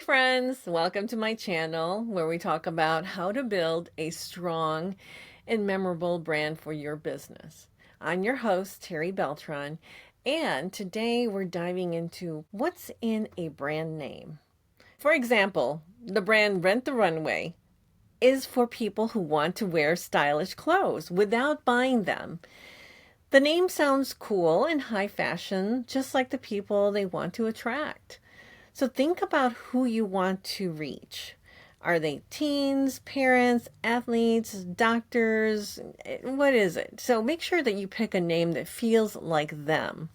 friends, welcome to my channel where we talk about how to build a strong and memorable brand for your business. I'm your host, Terry Beltrán, and today we're diving into what's in a brand name. For example, the brand Rent the Runway is for people who want to wear stylish clothes without buying them. The name sounds cool and high fashion, just like the people they want to attract. So think about who you want to reach. Are they teens, parents, athletes, doctors? What is it? So make sure that you pick a name that feels like them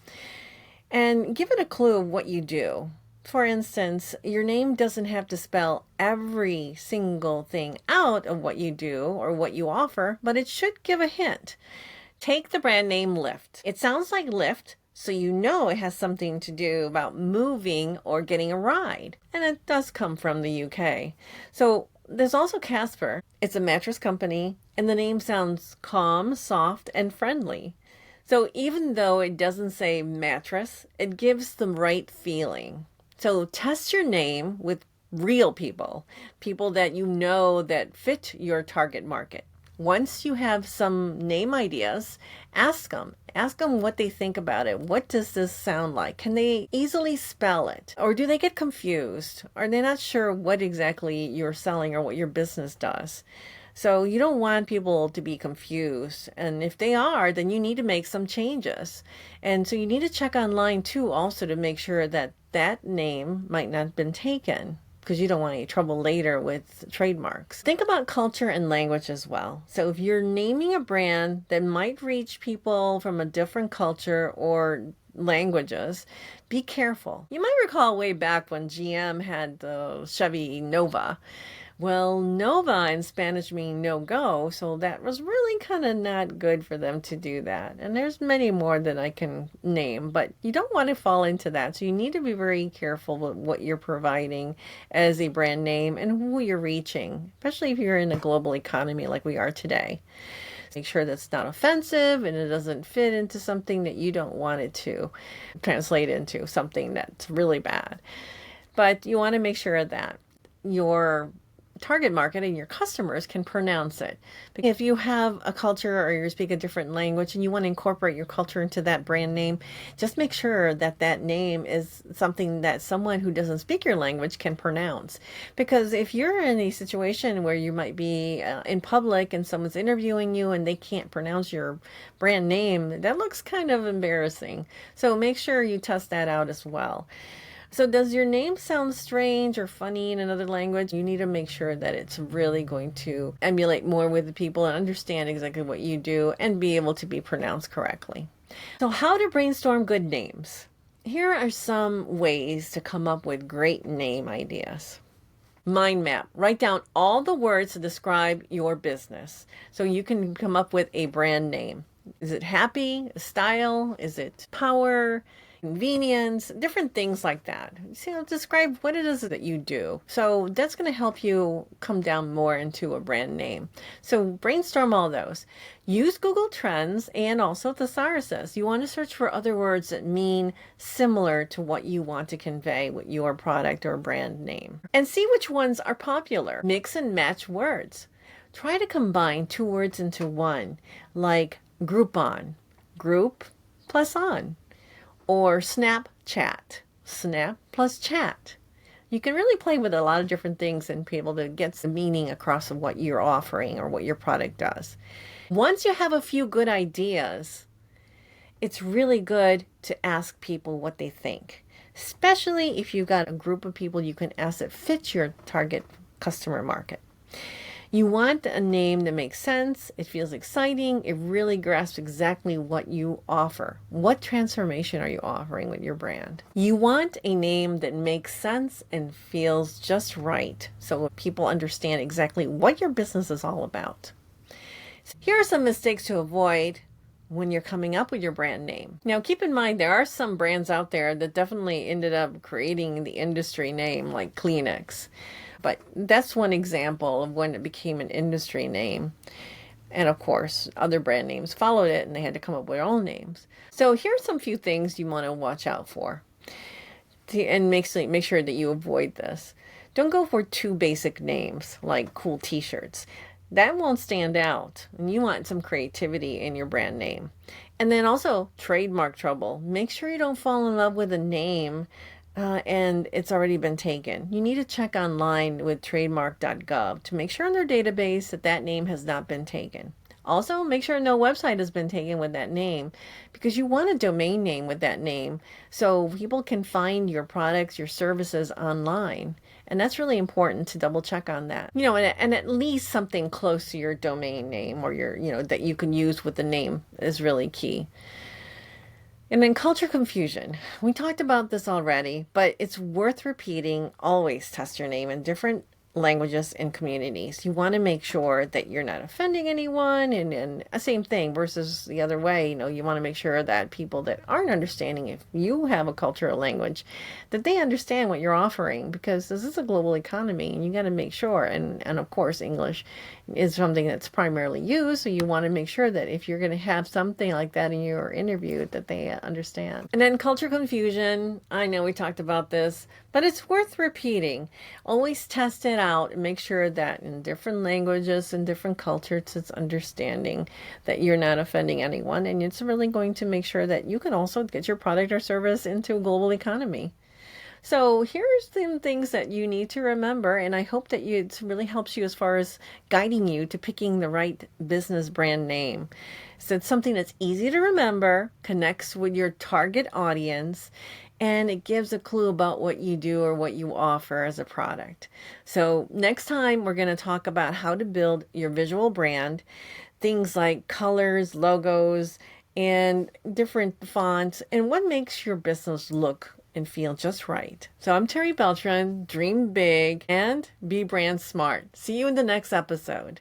and give it a clue of what you do. For instance, your name doesn't have to spell every single thing out of what you do or what you offer, but it should give a hint. Take the brand name Lyft. It sounds like Lyft, so you know it has something to do about moving or getting a ride. And it does come from the UK. So there's also Casper. It's a mattress company, and the name sounds calm, soft, and friendly. So even though it doesn't say mattress, it gives the right feeling. So test your name with real people, people that you know that fit your target market. Once you have some name ideas, ask them what they think about it. What does this sound like? Can they easily spell it? Or do they get confused? Are they not sure what exactly you're selling or what your business does? So you don't want people to be confused. And if they are, then you need to make some changes. And so you need to check online too, also to make sure that that name might not have been taken, because you don't want any trouble later with trademarks. Think about culture and language as well. So if you're naming a brand that might reach people from a different culture or languages, be careful. You might recall way back when GM had the Chevy Nova. Well, Nova in Spanish means no go, so that was really kind of not good for them to do that. And there's many more that I can name, but you don't want to fall into that. So you need to be very careful with what you're providing as a brand name and who you're reaching, especially if you're in a global economy like we are today. Make sure that's not offensive and it doesn't fit into something that you don't want it to translate into, something that's really bad. But you want to make sure that your target market and your customers can pronounce it. Because if you have a culture or you speak a different language and you want to incorporate your culture into that brand name, just make sure that that name is something that someone who doesn't speak your language can pronounce. Because if you're in a situation where you might be in public and someone's interviewing you and they can't pronounce your brand name, that looks kind of embarrassing. So make sure you test that out as well. So does your name sound strange or funny in another language? You need to make sure that it's really going to emulate more with the people and understand exactly what you do and be able to be pronounced correctly. So how to brainstorm good names. Here are some ways to come up with great name ideas. Mind map. Write down all the words to describe your business so you can come up with a brand name. Is it happy? Style? Is it power? Convenience, different things like that. Describe what it is that you do. So that's going to help you come down more into a brand name. So brainstorm all those. Use Google Trends and also thesauruses. You want to search for other words that mean similar to what you want to convey with your product or brand name. And see which ones are popular. Mix and match words. Try to combine two words into one, like Groupon, group plus on. Or Snapchat, snap plus chat. You can really play with a lot of different things and be able to get the meaning across of what you're offering or what your product does. Once you have a few good ideas, it's really good to ask people what they think, especially if you've got a group of people you can ask that fit your target customer market. You want a name that makes sense, it feels exciting, it really grasps exactly what you offer. What transformation are you offering with your brand? You want a name that makes sense and feels just right so people understand exactly what your business is all about. Here are some mistakes to avoid when you're coming up with your brand name. Now keep in mind there are some brands out there that definitely ended up creating the industry name, like Kleenex. But that's one example of when it became an industry name. And of course, other brand names followed it and they had to come up with their own names. So here's some few things you want to watch out for and make sure that you avoid this. Don't go for too basic names like cool t-shirts. That won't stand out. And you want some creativity in your brand name. And then also trademark trouble. Make sure you don't fall in love with a name and it's already been taken. You need to check online with trademark.gov to make sure in their database that that name has not been taken. Also, make sure no website has been taken with that name because you want a domain name with that name so people can find your products, your services online. And that's really important to double check on that. And at least something close to your domain name or that you can use with the name is really key. And then culture confusion. We talked about this already, but it's worth repeating. Always test your name in different languages and communities. You want to make sure that you're not offending anyone and same thing versus the other way. You want to make sure that people that aren't understanding, if you have a cultural language, that they understand what you're offering because this is a global economy and you got to make sure. And of course, English is something that's primarily used. So you want to make sure that if you're going to have something like that in your interview, that they understand. And then culture confusion. I know we talked about this, but it's worth repeating. Always test it out and make sure that in different languages and different cultures, it's understanding that you're not offending anyone. And it's really going to make sure that you can also get your product or service into a global economy. So here's some things that you need to remember, and I hope that it really helps you as far as guiding you to picking the right business brand name. So it's something that's easy to remember, connects with your target audience, and it gives a clue about what you do or what you offer as a product. So next time we're going to talk about how to build your visual brand, things like colors, logos, and different fonts, and what makes your business look and feel just right. So I'm Terry Beltrán. Dream big and be brand smart. See you in the next episode.